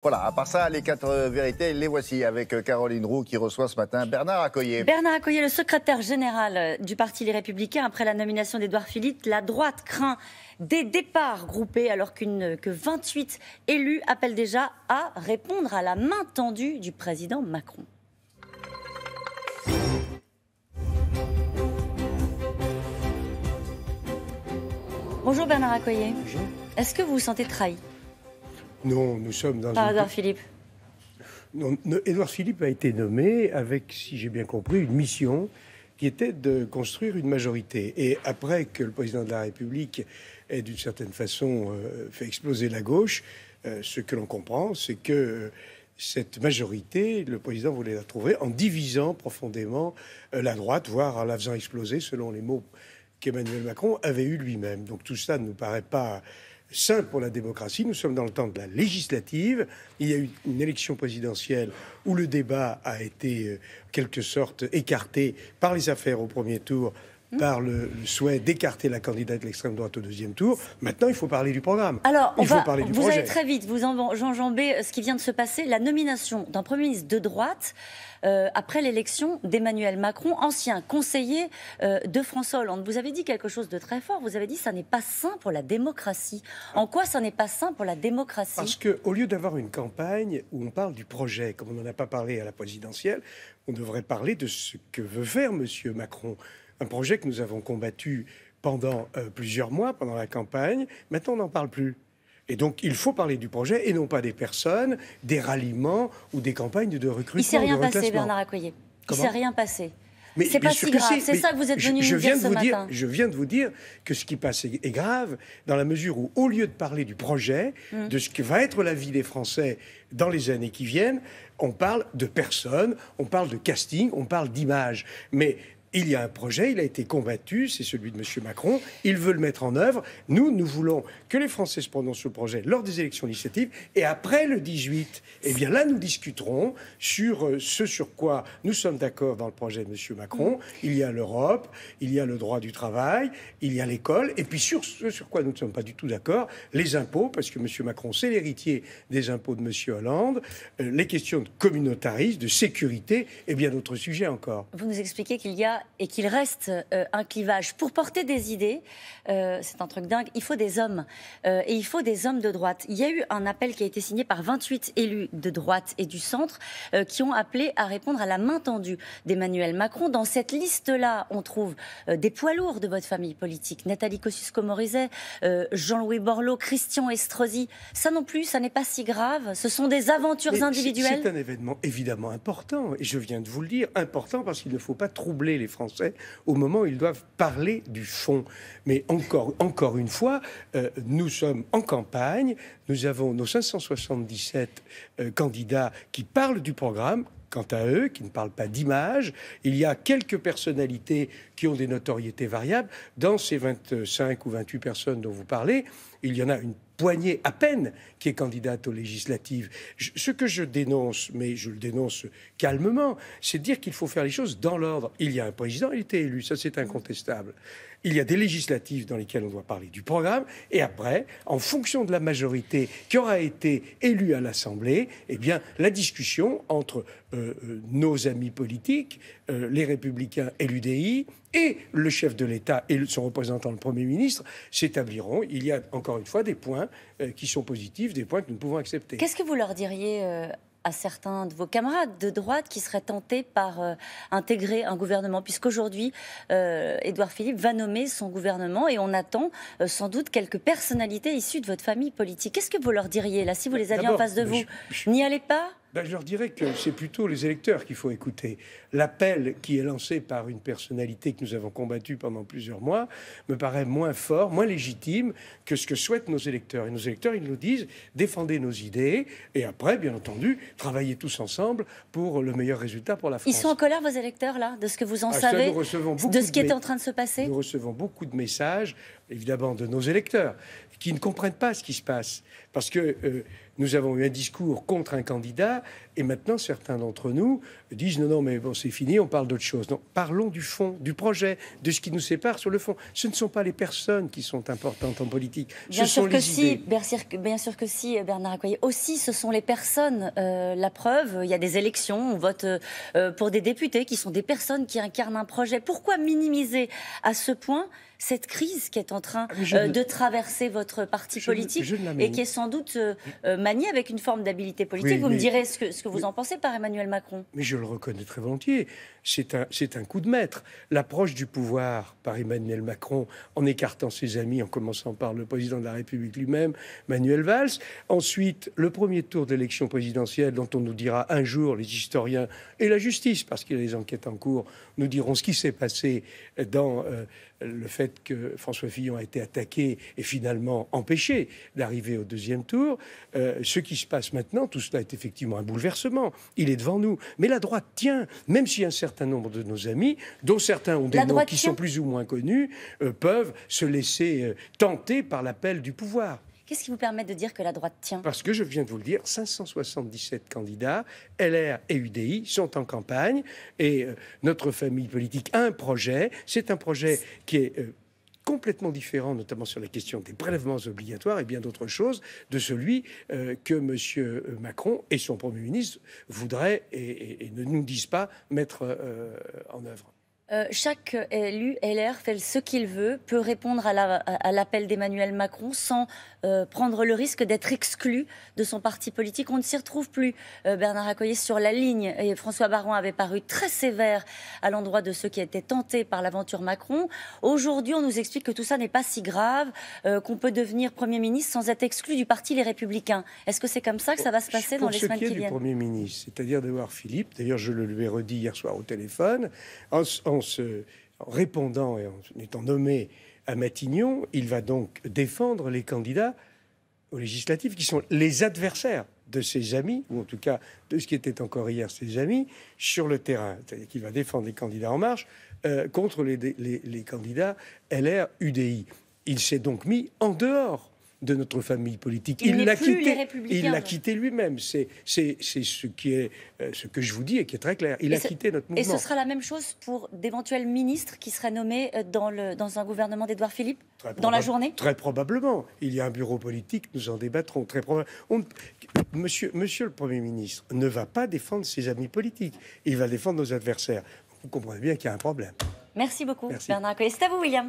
Voilà, à part ça, les 4 vérités, les voici avec Caroline Roux qui reçoit ce matin Bernard Accoyer. Bernard Accoyer, le secrétaire général du Parti Les Républicains, après la nomination d'Édouard Philippe, la droite craint des départs groupés alors que 28 élus appellent déjà à répondre à la main tendue du président Macron. Bonjour Bernard Accoyer. Bonjour. Est-ce que vous vous sentez trahi? Non, nous sommes dans par Édouard Philippe. Non, Édouard Philippe a été nommé avec, si j'ai bien compris, une mission qui était de construire une majorité. Et après que le président de la République ait d'une certaine façon fait exploser la gauche, ce que l'on comprend, c'est que cette majorité, le président voulait la trouver en divisant profondément la droite, voire en la faisant exploser, selon les mots qu'Emmanuel Macron avait eu lui-même. Donc tout ça ne nous paraît pas sain pour la démocratie. Nous sommes dans le temps de la législative. Il y a eu une élection présidentielle où le débat a été, en quelque sorte, écarté par les affaires au premier tour, par le souhait d'écarter la candidate de l'extrême droite au deuxième tour. Maintenant, il faut parler du programme. Alors, du vous projet. allez très vite, vous enjambez ce qui vient de se passer, la nomination d'un Premier ministre de droite après l'élection d'Emmanuel Macron, ancien conseiller de François Hollande. Vous avez dit quelque chose de très fort, vous avez dit que ça n'est pas sain pour la démocratie. En quoi ça n'est pas sain pour la démocratie? Parce qu'au lieu d'avoir une campagne où on parle du projet, comme on n'en a pas parlé à la présidentielle, on devrait parler de ce que veut faire M. Macron. Un projet que nous avons combattu pendant plusieurs mois, pendant la campagne. Maintenant, on n'en parle plus. Et donc, il faut parler du projet et non pas des personnes, des ralliements ou des campagnes de recrutement. Il ne s'est rien de passé, Bernard Accoyer. Il ne s'est rien passé. C'est pas si grave. C'est ça que vous êtes venu nous dire ce matin. Je viens de vous dire que ce qui passe est grave dans la mesure où, au lieu de parler du projet, de ce que va être la vie des Français dans les années qui viennent, on parle de personnes, on parle de casting, on parle d'image. Mais il y a un projet, il a été combattu, c'est celui de M. Macron, il veut le mettre en œuvre. Nous voulons que les Français se prononcent sur le projet lors des élections législatives, et après le 18, eh bien là, nous discuterons sur ce sur quoi nous sommes d'accord dans le projet de M. Macron. Il y a l'Europe, il y a le droit du travail, il y a l'école, et puis sur ce sur quoi nous ne sommes pas du tout d'accord, les impôts, parce que M. Macron, c'est l'héritier des impôts de M. Hollande, les questions de communautarisme, de sécurité, et bien d'autres sujets encore. Vous nous expliquez qu'il y a et qu'il reste un clivage. Pour porter des idées, c'est un truc dingue, il faut des hommes. Et il faut des hommes de droite. Il y a eu un appel qui a été signé par 28 élus de droite et du centre qui ont appelé à répondre à la main tendue d'Emmanuel Macron. Dans cette liste-là, on trouve des poids lourds de votre famille politique. Nathalie Kosciusko-Morizet, Jean-Louis Borloo, Christian Estrosi. Ça non plus, ça n'est pas si grave. Ce sont des aventures individuelles. C'est un événement évidemment important. Et je viens de vous le dire, important parce qu'il ne faut pas troubler les Français au moment où ils doivent parler du fond. Mais encore une fois, nous sommes en campagne, nous avons nos 577 candidats qui parlent du programme. Quant à eux, qui ne parlent pas d'image, il y a quelques personnalités qui ont des notoriétés variables. Dans ces 25 ou 28 personnes dont vous parlez, il y en a une poignée à peine qui est candidate aux législatives. Ce que je dénonce, mais je le dénonce calmement, c'est de dire qu'il faut faire les choses dans l'ordre. Il y a un président, il était élu, ça c'est incontestable. Il y a des législatives dans lesquelles on doit parler du programme, et après, en fonction de la majorité qui aura été élue à l'Assemblée, eh bien, la discussion entre nos amis politiques, les Républicains et l'UDI, et le chef de l'État et son représentant, le Premier ministre, s'établiront. Il y a, encore une fois, des points qui sont positifs, des points que nous pouvons accepter. Qu'est-ce que vous leur diriez à certains de vos camarades de droite qui seraient tentés par intégrer un gouvernement, puisqu'aujourd'hui, Édouard Philippe va nommer son gouvernement et on attend sans doute quelques personnalités issues de votre famille politique. Qu'est-ce que vous leur diriez, là, si vous les aviez en face de vous? N'y allez pas? Je leur dirais que c'est plutôt les électeurs qu'il faut écouter. L'appel qui est lancé par une personnalité que nous avons combattue pendant plusieurs mois me paraît moins fort, moins légitime que ce que souhaitent nos électeurs. Et nos électeurs, ils nous disent, défendez nos idées et après, bien entendu, travaillez tous ensemble pour le meilleur résultat pour la France. Ils sont en colère, vos électeurs, là, de ce que vous en savez, de ce qui est en train de se passer? Nous recevons beaucoup de messages évidemment, de nos électeurs, qui ne comprennent pas ce qui se passe. Parce que nous avons eu un discours contre un candidat, et maintenant, certains d'entre nous disent « Non, mais bon, c'est fini, on parle d'autre chose ». Non, parlons du fond, du projet, de ce qui nous sépare sur le fond. Ce ne sont pas les personnes qui sont importantes en politique, ce sont les idées. Bien sûr que si, Bernard Accoyer. Aussi, ce sont les personnes. La preuve, il y a des élections, on vote pour des députés qui sont des personnes qui incarnent un projet. Pourquoi minimiser à ce point cette crise qui est en train de traverser votre parti politique et qui est sans doute maniée avec une forme d'habilité politique? Oui, vous me direz ce que vous en pensez par Emmanuel Macron. Mais je le reconnais très volontiers. C'est un coup de maître. L'approche du pouvoir par Emmanuel Macron, en écartant ses amis, en commençant par le président de la République lui-même, Manuel Valls. Ensuite, le premier tour d'élection présidentielle, dont on nous dira un jour, les historiens et la justice, parce qu'il y a des enquêtes en cours, nous diront ce qui s'est passé dans le fait que François Fillon a été attaqué et finalement empêché d'arriver au deuxième tour. Ce qui se passe maintenant, tout cela est effectivement un bouleversement. Il est devant nous. Mais la droite tient, même si un certain nombre de nos amis, dont certains ont des noms qui sont plus ou moins connus, peuvent se laisser tenter par l'appel du pouvoir. Qu'est-ce qui vous permet de dire que la droite tient? Parce que je viens de vous le dire, 577 candidats, LR et UDI, sont en campagne. Et notre famille politique a un projet. C'est un projet qui est complètement différent, notamment sur la question des prélèvements obligatoires et bien d'autres choses, de celui que M. Macron et son Premier ministre voudraient et ne nous disent pas mettre en œuvre. Chaque élu LR fait ce qu'il veut, peut répondre à l'appel d'Emmanuel Macron sans prendre le risque d'être exclu de son parti politique. On ne s'y retrouve plus, Bernard Accoyer, sur la ligne. Et François Baroin avait paru très sévère à l'endroit de ceux qui étaient tentés par l'aventure Macron. Aujourd'hui, on nous explique que tout ça n'est pas si grave, qu'on peut devenir Premier ministre sans être exclu du parti Les Républicains. Est-ce que c'est comme ça que ça va se passer dans les semaines qui viennent? Pour ce qui est du Premier ministre, c'est-à-dire d'Édouard Philippe, d'ailleurs je le lui ai redit hier soir au téléphone, en répondant et en étant nommé à Matignon, il va donc défendre les candidats aux législatives qui sont les adversaires de ses amis, ou en tout cas de ce qui était encore hier ses amis, sur le terrain. C'est-à-dire qu'il va défendre les candidats En Marche contre les candidats LR, UDI. Il s'est donc mis en dehors de notre famille politique. Il l'a quitté lui-même. C'est ce que je vous dis et qui est très clair. Il a quitté notre mouvement. Et ce sera la même chose pour d'éventuels ministres qui seraient nommés dans un gouvernement d'Édouard Philippe dans la journée? Très probablement. Il y a un bureau politique, nous en débattrons. Très probablement. Monsieur le Premier ministre ne va pas défendre ses amis politiques. Il va défendre nos adversaires. Vous comprenez bien qu'il y a un problème. Merci beaucoup, Bernard Accoyer. C'est à vous, William.